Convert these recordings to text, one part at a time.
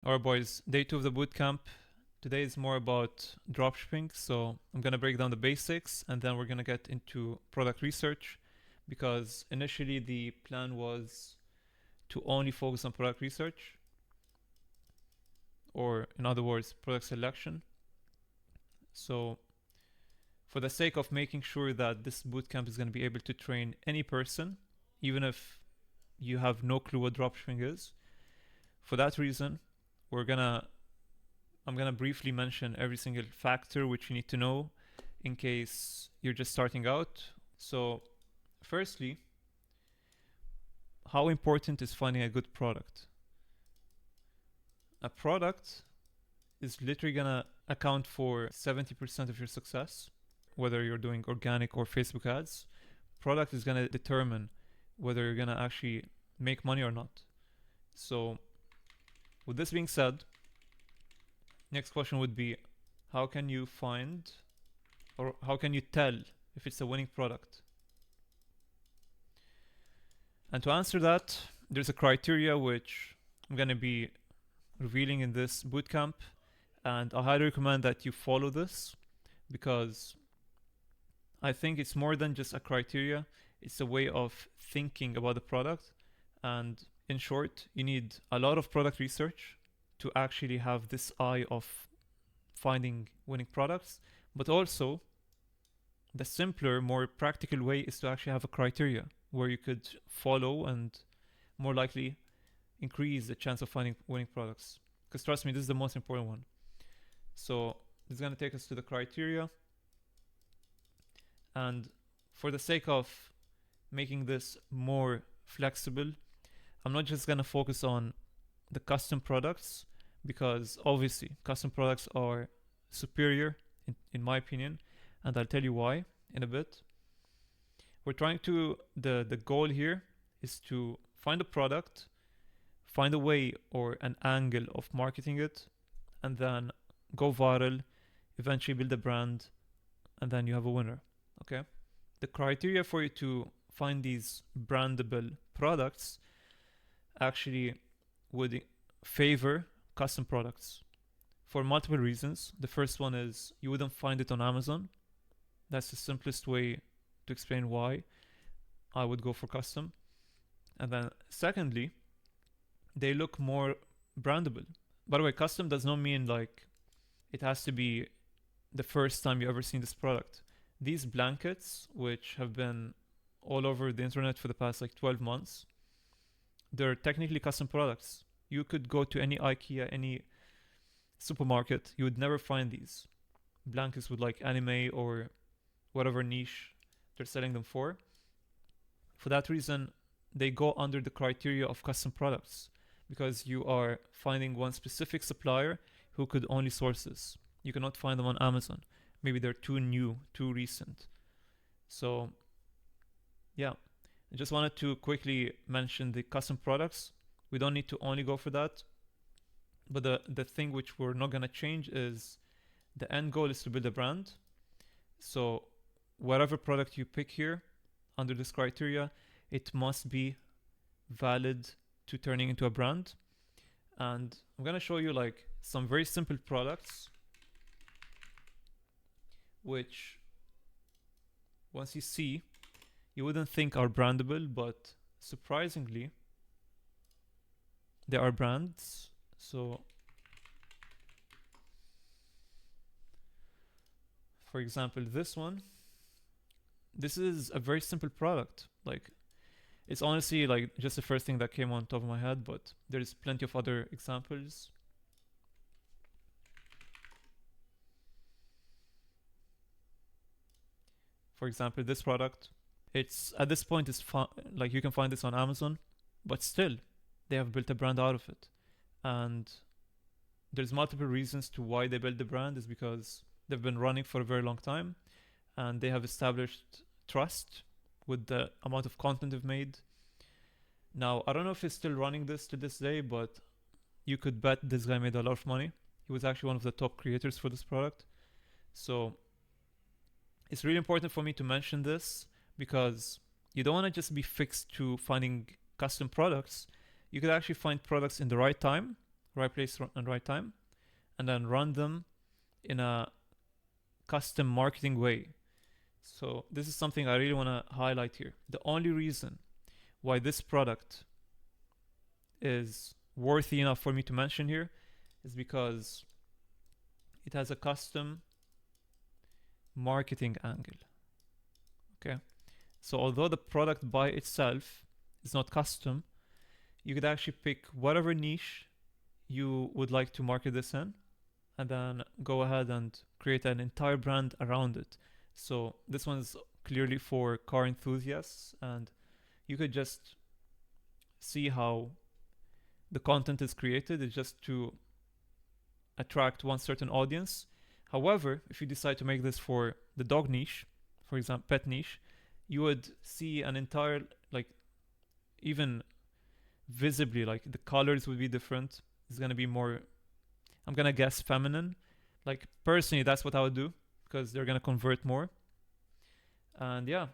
Alright boys, day 2 of the bootcamp. Today is more about dropshipping, so I'm gonna break down the basics and then we're gonna get into product research because initially the plan was to only focus on product research, or in other words, product selection. So for the sake of making sure that this bootcamp is gonna be able to train any person, even if you have no clue what dropshipping is, for that reason, we're gonna I'm gonna briefly mention every single factor which you need to know in case you're just starting out. So, firstly, how important is finding a good product? A product is literally gonna account for 70% of your success, whether you're doing organic or Facebook ads. Product is gonna determine whether you're gonna actually make money or not. So, with this being said, next question would be, how can you find or how can you tell if it's a winning product? And to answer that, there's a criteria which I'm going to be revealing in this bootcamp, and I highly recommend that you follow this because I think it's more than just a criteria, it's a way of thinking about the product. And in short, you need a lot of product research to actually have this eye of finding winning products, but also the simpler, more practical way is to actually have a criteria where you could follow and more likely increase the chance of finding winning products. Because trust me, this is the most important one. So this is going to take us to the criteria. And for the sake of making this more flexible, I'm not just going to focus on the custom products because obviously custom products are superior in my opinion, and I'll tell you why in a bit. We're trying to, the goal here is to find a product, find a way or an angle of marketing it, and then go viral, eventually build a brand, and then you have a winner. Okay? The criteria for you to find these brandable products actually would favor custom products for multiple reasons. The first one is you wouldn't find it on Amazon. That's the simplest way to explain why I would go for custom. And then secondly, they look more brandable. By the way, custom does not mean like it has to be the first time you ever seen this product. These blankets, which have been all over the internet for the past like 12 months, they're technically custom products. You could go to any IKEA, any supermarket, you would never find these blankets with like anime or whatever niche they're selling them for. For that reason, they go under the criteria of custom products because you are finding one specific supplier who could only source this. You cannot find them on Amazon. Maybe they're too new, too recent. So, yeah. I just wanted to quickly mention the custom products. We don't need to only go for that. But the thing which we're not going to change is the end goal is to build a brand. So whatever product you pick here under this criteria, it must be valid to turning into a brand. And I'm going to show you like some very simple products which once you see, you wouldn't think are brandable, but surprisingly, they are brands. So, for example, this one, this is a very simple product. Like, it's honestly like just the first thing that came on top of my head, but there's plenty of other examples. For example, this product, it's at this point it's like you can find this on Amazon, but still, they have built a brand out of it. And there's multiple reasons to why they built the brand is because they've been running for a very long time and they have established trust with the amount of content they've made. Now, I don't know if he's still running this to this day, but you could bet this guy made a lot of money. He was actually one of the top creators for this product. So it's really important for me to mention this because you don't want to just be fixed to finding custom products. You could actually find products in the right time right place and right time, and then run them in a custom marketing way. So this is something I really want to highlight here. The only reason why this product is worthy enough for me to mention here is because it has a custom marketing angle. Okay, so although the product by itself is not custom, you could actually pick whatever niche you would like to market this in, and then go ahead and create an entire brand around it. So this one's clearly for car enthusiasts, and you could just see how the content is created. It's just to attract one certain audience. However, if you decide to make this for the dog niche, for example, pet niche, you would see an entire, like, even visibly, like, the colors would be different. It's gonna be more, I'm gonna guess, feminine. Like, personally, that's what I would do, because they're gonna convert more. And yeah,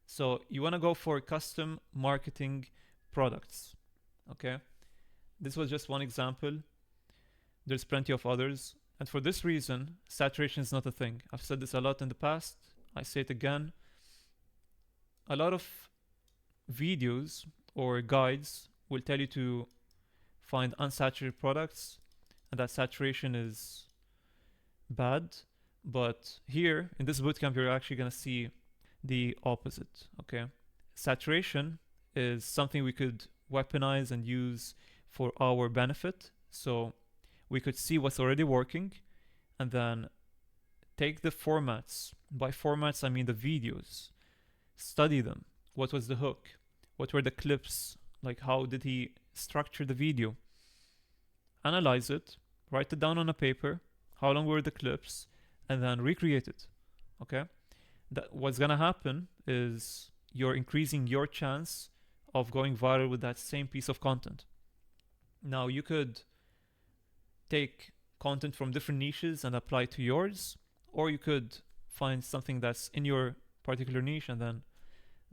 so you wanna go for custom marketing products. Okay, this was just one example. There's plenty of others. And for this reason, saturation is not a thing. I've said this a lot in the past. I say it again. A lot of videos or guides will tell you to find unsaturated products, and that saturation is bad. But here in this bootcamp, you're actually going to see the opposite. Okay, saturation is something we could weaponize and use for our benefit. So we could see what's already working and then take the formats. By formats, I mean the videos. Study them. What was the hook? What were the clips? Like, how did he structure the video? Analyze it, write it down on a paper, how long were the clips, and then recreate it. Okay? What's gonna happen is you're increasing your chance of going viral with that same piece of content. Now, you could take content from different niches and apply it to yours, or you could find something that's in your particular niche, and then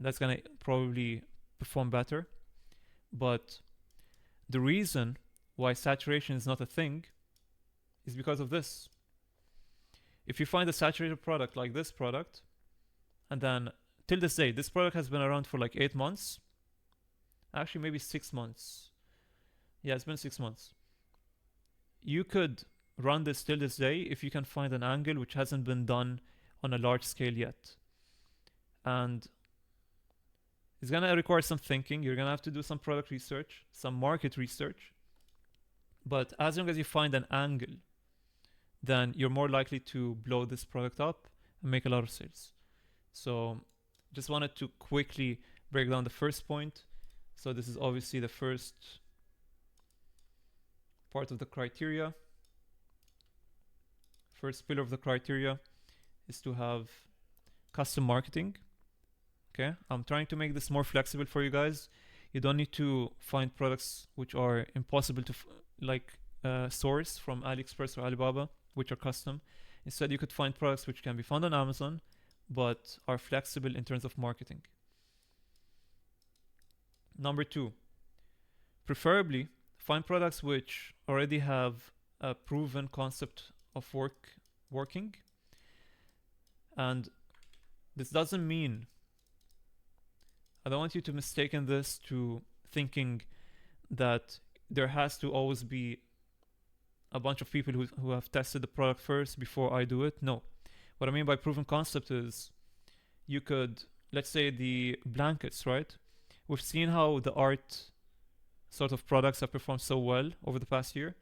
that's gonna probably perform better. But the reason why saturation is not a thing is because of this. If you find a saturated product like this product, and then till this day, this product has been around for like 8 months, actually maybe 6 months. Yeah, it's been 6 months. You could run this till this day if you can find an angle which hasn't been done on a large scale yet. And it's gonna require some thinking. You're gonna have to do some product research, some market research. But as long as you find an angle, then you're more likely to blow this product up and make a lot of sales. So just wanted to quickly break down the first point. So this is obviously the first part of the criteria. First pillar of the criteria is to have custom marketing. Okay, I'm trying to make this more flexible for you guys. You don't need to find products which are impossible to source from AliExpress or Alibaba, which are custom. Instead, you could find products which can be found on Amazon, but are flexible in terms of marketing. Number 2, preferably find products which already have a proven concept of working. And this doesn't mean, I don't want you to mistaken this to thinking that there has to always be a bunch of people who have tested the product first before I do it. No. What I mean by proven concept is you could, let's say the blankets, right? We've seen how the art sort of products have performed so well over the past year.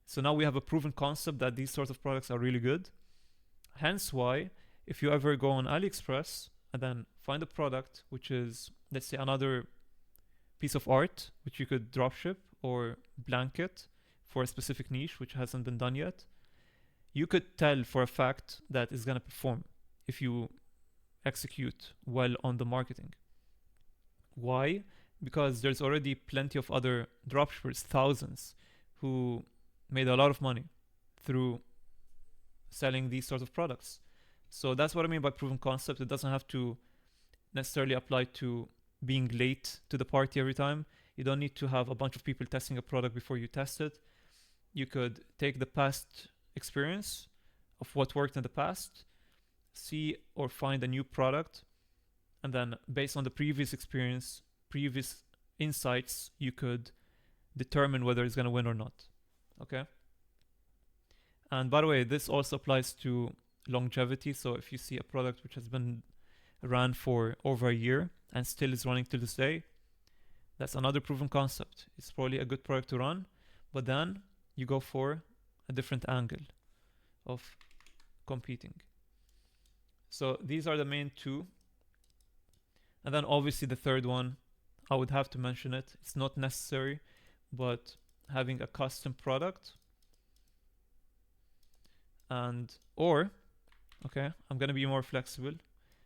So now we have a proven concept that these sorts of products are really good. Hence why, if you ever go on AliExpress and then find a product which is, let's say, another piece of art which you could dropship or blanket for a specific niche which hasn't been done yet, you could tell for a fact that it's going to perform if you execute well on the marketing. Why? Because there's already plenty of other dropshippers, thousands, who made a lot of money through selling these sorts of products. So that's what I mean by proven concept. It doesn't have to necessarily apply to being late to the party every time. You don't need to have a bunch of people testing a product before you test it. You could take the past experience of what worked in the past, see or find a new product, and then based on the previous experience, previous insights, you could determine whether it's going to win or not. Okay? And by the way, this also applies to longevity. So if you see a product which has been ran for over a year and still is running till this day, that's another proven concept. It's probably a good product to run, but then you go for a different angle of competing. So these are the main two. And then obviously the third one, I would have to mention it. It's not necessary, but having a custom product or okay, I'm gonna be more flexible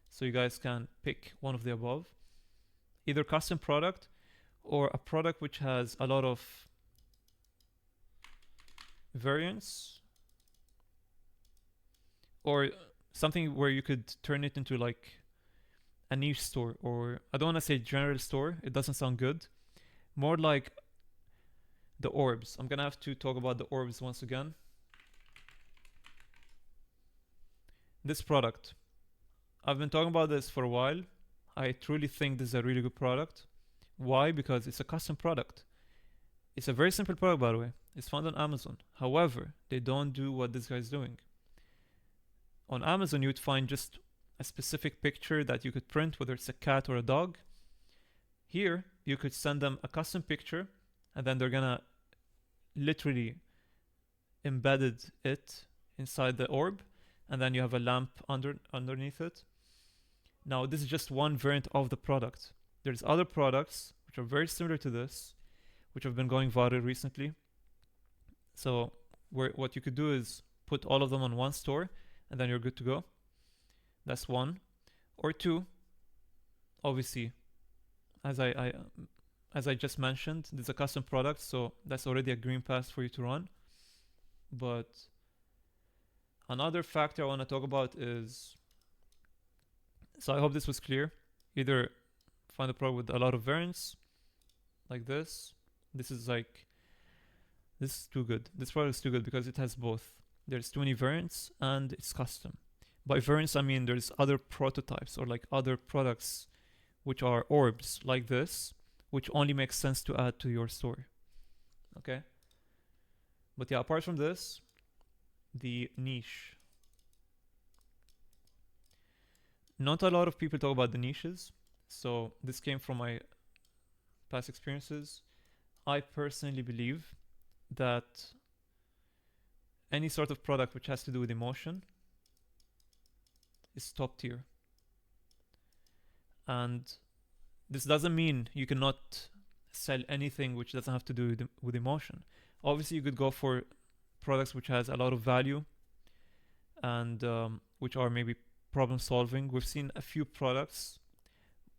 so you guys can pick one of the above. Either custom product or a product which has a lot of variance, or something where you could turn it into like a niche store, or I don't want to say general store, it doesn't sound good. More like the orbs. I'm gonna have to talk about the orbs once again. This product, I've been talking about this for a while. I truly think this is a really good product. Why? Because it's a custom product. It's a very simple product, by the way. It's found on Amazon. However, they don't do what this guy is doing. On Amazon, you would find just a specific picture that you could print, whether it's a cat or a dog. Here, you could send them a custom picture, and then they're gonna literally embedded it inside the orb, and then you have a lamp underneath it. Now, this is just one variant of the product. There's other products which are very similar to this, which have been going viral recently. So what you could do is put all of them on one store, and then you're good to go. That's one. Or two, obviously, as I just mentioned, this is a custom product, so that's already a green pass for you to run. But another factor I want to talk about is, so I hope this was clear. Either find a product with a lot of variants, like this. This is too good. This product is too good because it has both. There's too many variants and it's custom. By variants, I mean there's other prototypes or like other products which are orbs like this, which only makes sense to add to your store. Okay? But yeah, apart from this, the niche. Not a lot of people talk about the niches. So this came from my past experiences. I personally believe that any sort of product which has to do with emotion is top tier. And this doesn't mean you cannot sell anything which doesn't have to do with emotion. Obviously, you could go for products which has a lot of value and which are maybe problem solving. We've seen a few products.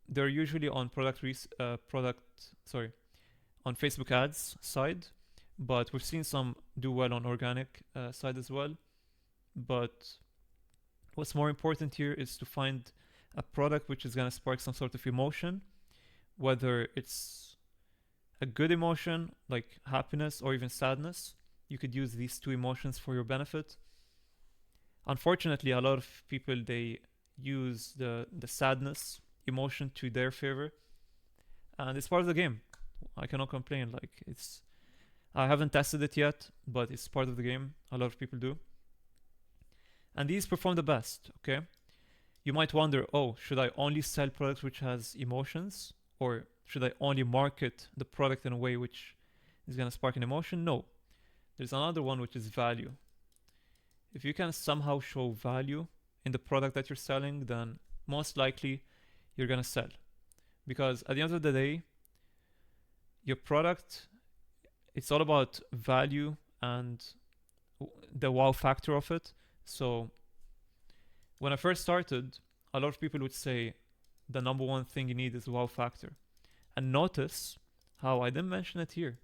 They're usually on on Facebook ads side, but we've seen some do well on organic side as well. But what's more important here is to find a product which is going to spark some sort of emotion, whether it's a good emotion like happiness or even sadness. You could use these two emotions for your benefit. Unfortunately, a lot of people, they use the sadness emotion to their favor, and it's part of the game. I cannot complain. Like, I haven't tested it yet, but it's part of the game. A lot of people do, and these perform the best. Okay, you might wonder, oh, should I only sell products which has emotions, or should I only market the product in a way which is going to spark an emotion? No, there's another one, which is value. If you can somehow show value in the product that you're selling, then most likely you're going to sell. Because at the end of the day, your product, it's all about value and the wow factor of it. So when I first started, a lot of people would say the number one thing you need is wow factor. And notice how I didn't mention it here.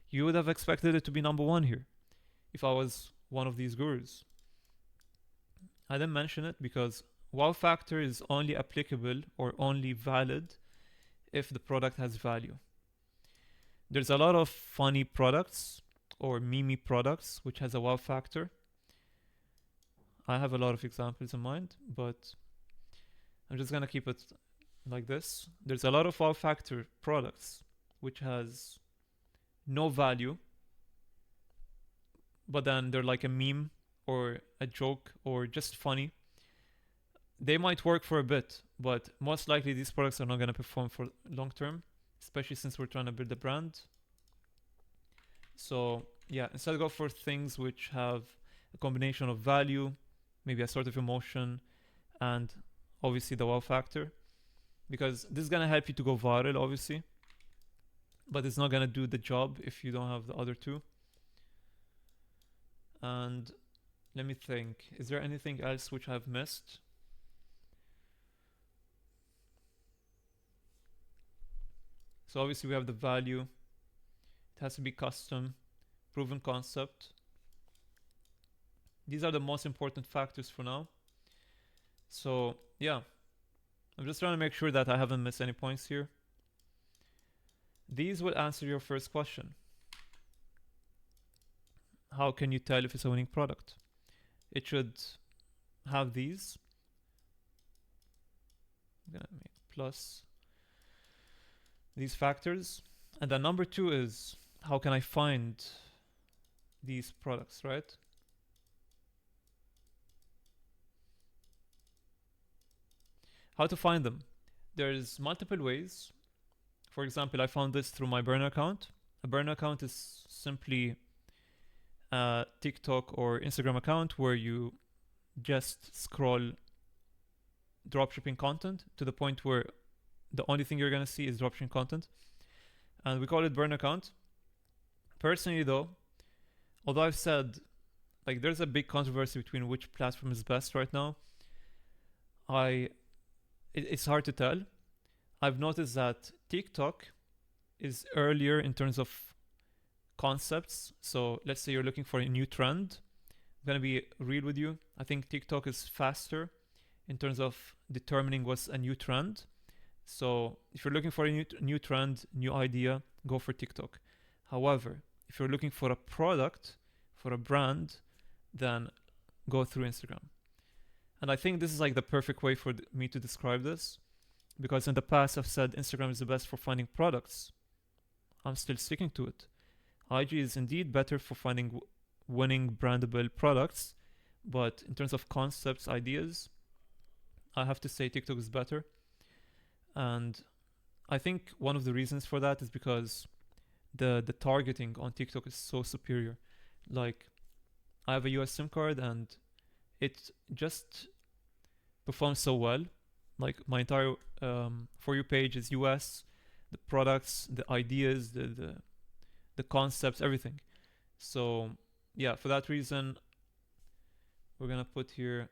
You would have expected it to be number one here if I was one of these gurus. I didn't mention it because wow factor is only applicable or only valid if the product has value. There's a lot of funny products or meme products which has a wow factor. I have a lot of examples in mind, but I'm just gonna keep it like this. There's a lot of wow factor products which has no value, but then they're like a meme or a joke or just funny. They might work for a bit, but most likely these products are not gonna perform for long term, especially since we're trying to build a brand. So yeah, instead go for things which have a combination of value, maybe a sort of emotion, and obviously the wow factor, because this is gonna help you to go viral, obviously, but it's not gonna do the job if you don't have the other two. And let me think, is there anything else which I've missed? So obviously we have the value, it has to be custom, proven concept. These are the most important factors for now. So yeah, I'm just trying to make sure that I haven't missed any points here. These will answer your first question. How can you tell if it's a winning product? It should have these. I'm gonna make plus these factors. And then number two is, how can I find these products, right? How to find them? There's multiple ways. For example, I found this through my burner account. A burner account is simply a TikTok or Instagram account where you just scroll dropshipping content to the point where the only thing you're gonna see is dropshipping content. And we call it burner account. Personally though, although I've said like there's a big controversy between which platform is best right now, it's hard to tell. I've noticed that TikTok is earlier in terms of concepts. So let's say you're looking for a new trend. I'm gonna be real with you. I think TikTok is faster in terms of determining what's a new trend. So if you're looking for a new trend, new idea, go for TikTok. However, if you're looking for a product, for a brand, then go through Instagram. And I think this is like the perfect way for me to describe this, because in the past I've said Instagram is the best for finding products. I'm still sticking to it. IG is indeed better for finding winning brandable products, but in terms of concepts, ideas, I have to say TikTok is better. And I think one of the reasons for that is because the targeting on TikTok is so superior. Like, I have a US SIM card and it just performs so well. Like, my entire For You page is US, the products, the ideas, the concepts, everything. So yeah, for that reason, we're gonna put here,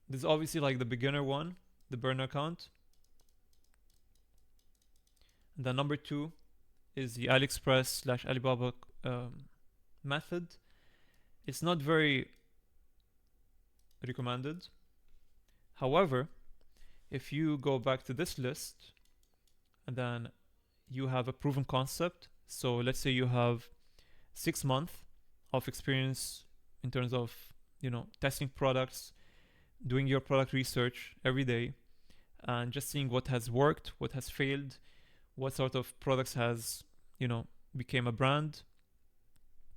this is obviously like the beginner one, the burner account. And then number two is the AliExpress / Alibaba method. It's not very recommended. However, if you go back to this list and then you have a proven concept, so let's say you have 6 months of experience in terms of, testing products, doing your product research every day, and just seeing what has worked, what has failed, what sort of products has, became a brand,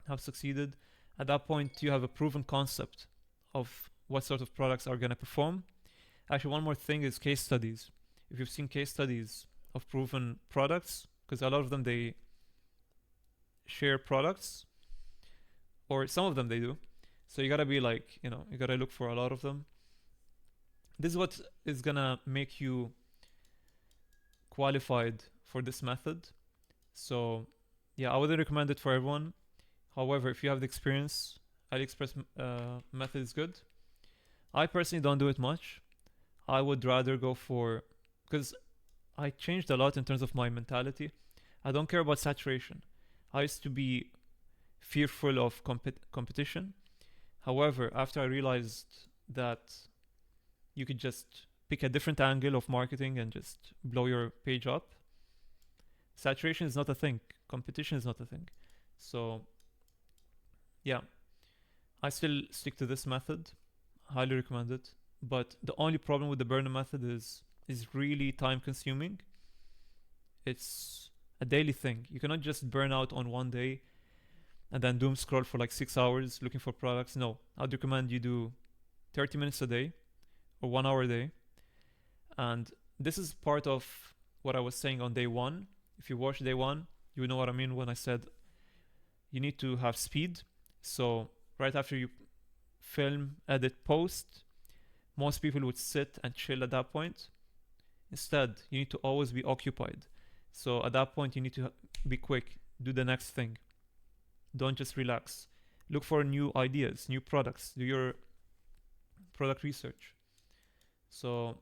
have succeeded. At that point, you have a proven concept of what sort of products are going to perform. Actually, one more thing is case studies. If you've seen case studies of proven products, because a lot of them, they share products, or some of them they do. So you gotta be like, you gotta look for a lot of them. This is what is gonna make you qualified for this method. So yeah, I wouldn't recommend it for everyone. However, if you have the experience, AliExpress method is good. I personally don't do it much. I would rather go for, because I changed a lot in terms of my mentality. I don't care about saturation. I used to be fearful of competition. However, after I realized that you could just pick a different angle of marketing and just blow your page up, saturation is not a thing. Competition is not a thing. So yeah, I still stick to this method. Highly recommend it. But the only problem with the burner method is really time consuming. It's a daily thing. You cannot just burn out on one day and then doom scroll for like 6 hours looking for products. No, I'd recommend you do 30 minutes a day or 1 hour a day. And this is part of what I was saying on day one. If you watch day one, you know what I mean when I said you need to have speed. So right after you film, edit, post, most people would sit and chill at that point. Instead, you need to always be occupied. So at that point, you need to be quick, do the next thing. Don't just relax. Look for new ideas, new products, do your product research. So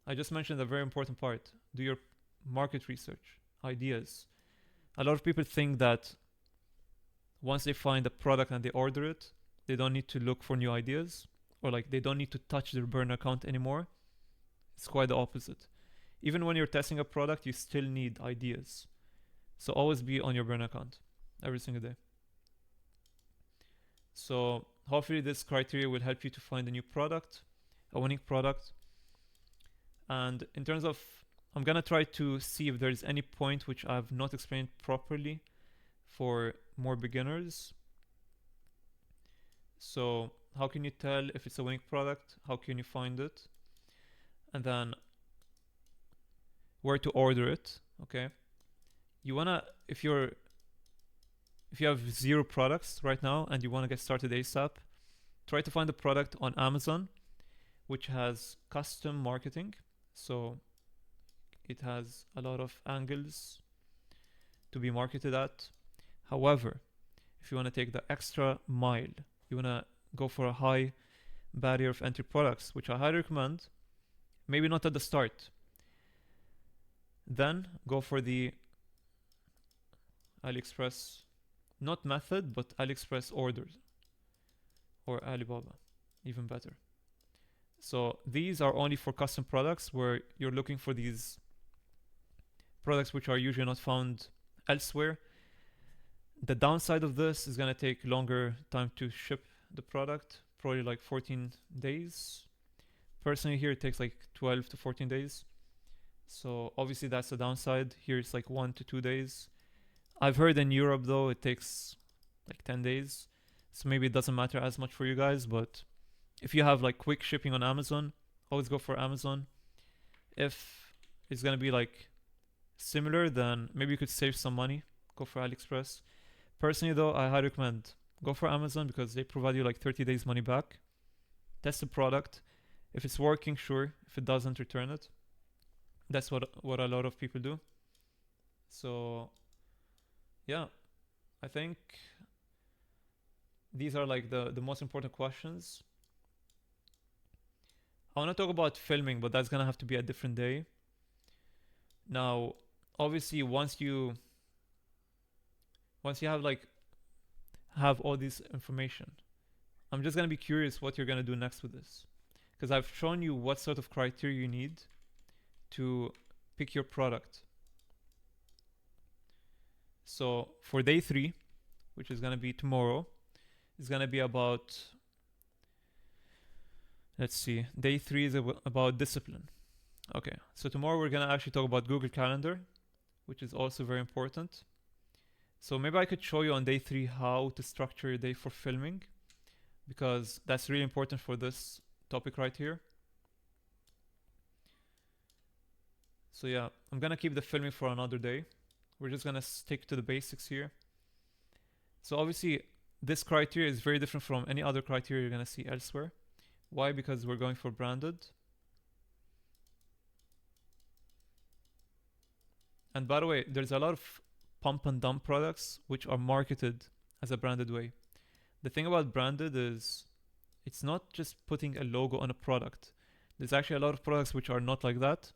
I just mentioned a very important part. Do your market research, ideas. A lot of people think that once they find a product and they order it, they don't need to look for new ideas, or like they don't need to touch their burner account anymore. It's quite the opposite. Even when you're testing a product, you still need ideas. So always be on your burner account every single day. So hopefully this criteria will help you to find a new product, a winning product. And in terms of, I'm gonna try to see if there's any point which I've not explained properly for more beginners. So how can you tell if it's a winning product? How can you find it? And then where to order it, okay? You wanna, if you have 0 products right now and you wanna get started ASAP, try to find a product on Amazon which has custom marketing. So it has a lot of angles to be marketed at. However, if you wanna take the extra mile, you wanna go for a high barrier of entry products, which I highly recommend, maybe not at the start, then go for the AliExpress, not method, but AliExpress orders, or Alibaba, even better. So these are only for custom products where you're looking for these products which are usually not found elsewhere. The downside of this is gonna take longer time to ship the product, probably like 14 days. Personally here it takes like 12 to 14 days. So obviously that's the downside. Here it's like 1 to 2 days. I've heard in Europe though it takes like 10 days. So maybe it doesn't matter as much for you guys, but if you have like quick shipping on Amazon, always go for Amazon. If it's gonna be like similar, then maybe you could save some money, go for AliExpress. Personally though, I highly recommend go for Amazon because they provide you like 30 days money back. Test the product. If it's working, sure. If it doesn't, return it. That's what a lot of people do. So yeah, I think these are like the most important questions. I want to talk about filming, but that's gonna have to be a different day. Now, obviously, once you have all this information, I'm just gonna be curious what you're gonna do next with this, because I've shown you what sort of criteria you need to pick your product. So for day 3, which is gonna be tomorrow, is gonna be about, let's see, day 3 is about discipline. Okay, so tomorrow we're gonna actually talk about Google Calendar, which is also very important. So maybe I could show you on day 3 how to structure your day for filming, because that's really important for this topic right here. So yeah, I'm gonna keep the filming for another day. We're just gonna stick to the basics here. So obviously, this criteria is very different from any other criteria you're gonna see elsewhere. Why? Because we're going for branded. And by the way, there's a lot of pump and dump products which are marketed as a branded way. The thing about branded is it's not just putting a logo on a product. There's actually a lot of products which are not like that.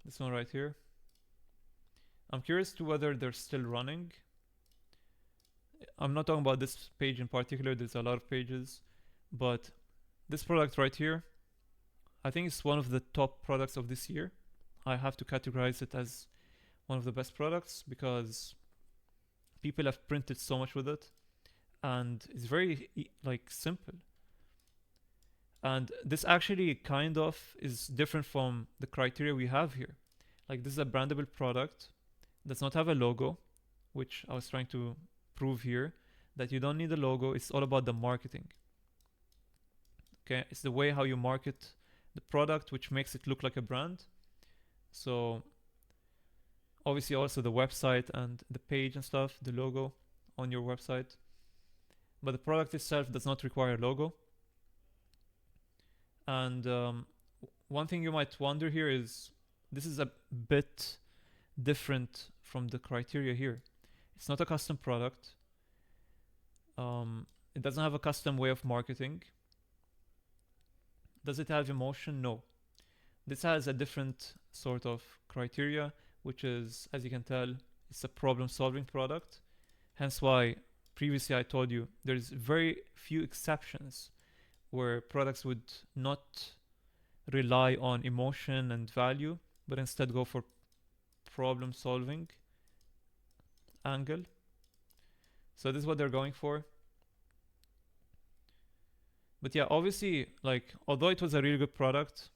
This one right here. I'm curious to whether they're still running. I'm not talking about this page in particular, there's a lot of pages, but this product right here, I think it's one of the top products of this year. I have to categorize it as one of the best products because people have printed so much with it, and it's very like simple. And this actually kind of is different from the criteria we have here. Like this is a brandable product, does not have a logo, which I was trying to prove here, that you don't need a logo. It's all about the marketing. Okay, it's the way how you market the product which makes it look like a brand. So obviously also the website and the page and stuff, the logo on your website. But the product itself does not require a logo. And one thing you might wonder here is this is a bit different from the criteria here. It's not a custom product. It doesn't have a custom way of marketing. Does it have emotion? No. This has a different sort of criteria, which is, as you can tell, it's a problem-solving product. Hence why previously I told you there's very few exceptions where products would not rely on emotion and value, but instead go for problem-solving angle. So this is what they're going for. But yeah, obviously, like, although it was a really good product,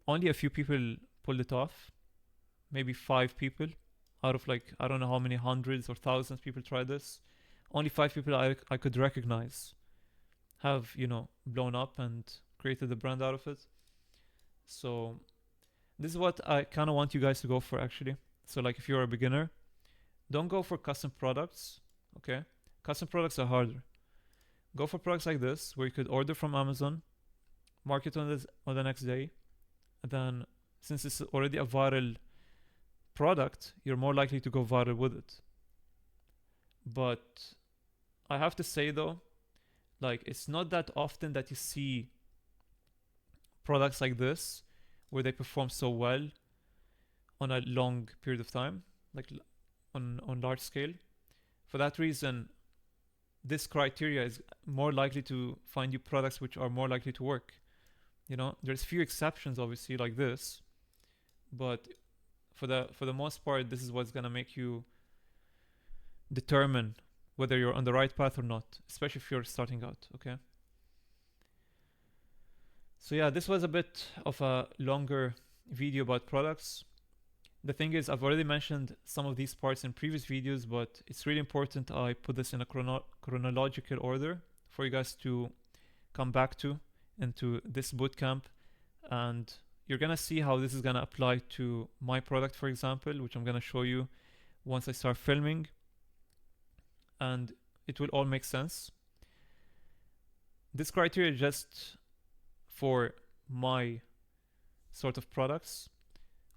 only a few people pulled it off. Maybe 5 people out of like, I don't know how many hundreds or thousands people tried this. Only 5 people I could recognize have, you know, blown up and created a brand out of it. So this is what I kind of want you guys to go for actually. So like if you're a beginner, don't go for custom products, okay? Custom products are harder. Go for products like this, where you could order from Amazon, market on the next day, and then since it's already a viral product, you're more likely to go viral with it. But I have to say though, like it's not that often that you see products like this where they perform so well on a long period of time, like on large scale. For that reason, this criteria is more likely to find you products which are more likely to work. You know, there's few exceptions obviously like this, but for the most part, this is what's gonna make you determine whether you're on the right path or not, especially if you're starting out, okay? So yeah, this was a bit of a longer video about products. The thing is, I've already mentioned some of these parts in previous videos, but it's really important I put this in a chronological order for you guys to come back to into this bootcamp. And you're gonna see how this is gonna apply to my product, for example, which I'm gonna show you once I start filming. And it will all make sense. This criteria is just for my sort of products.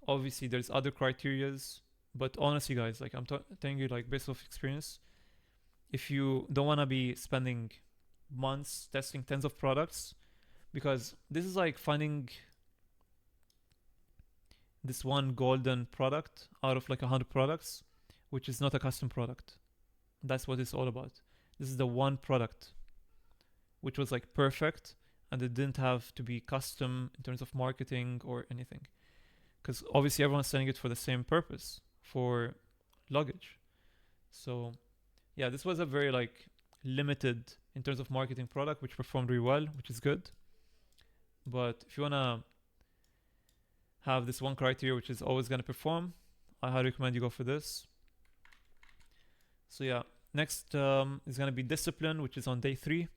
Obviously there's other criterias, but honestly guys, like I'm telling you like based off experience, if you don't want to be spending months testing tens of products, because this is like finding this one golden product out of like 100 products, which is not a custom product. That's what it's all about. This is the one product which was like perfect, and it didn't have to be custom in terms of marketing or anything. Because obviously everyone's selling it for the same purpose, for luggage. So yeah, this was a very like limited in terms of marketing product, which performed really well, which is good. But if you wanna have this one criteria which is always gonna perform, I highly recommend you go for this. So yeah, next is gonna be discipline, which is on day 3.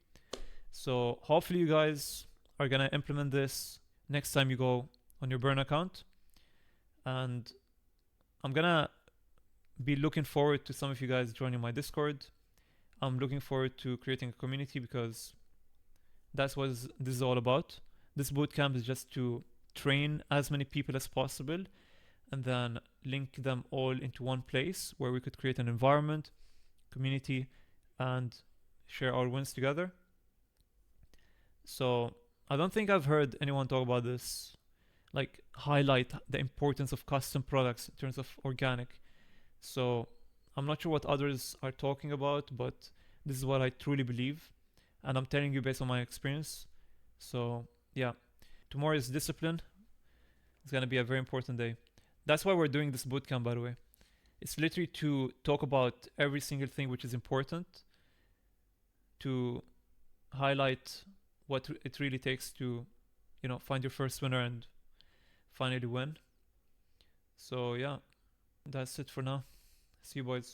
So hopefully you guys are gonna implement this next time you go on your burn account. And I'm gonna be looking forward to some of you guys joining my Discord. I'm looking forward to creating a community because that's what this is all about. This bootcamp is just to train as many people as possible and then link them all into one place where we could create an environment, community, and share our wins together. So I don't think I've heard anyone talk about this, like highlight the importance of custom products in terms of organic. So I'm not sure what others are talking about, but this is what I truly believe, and I'm telling you based on my experience. So yeah, tomorrow is discipline. It's gonna be a very important day. That's why we're doing this bootcamp, by the way. It's literally to talk about every single thing which is important, to highlight what it really takes to, find your first winner and finally win. So yeah, that's it for now. See you boys.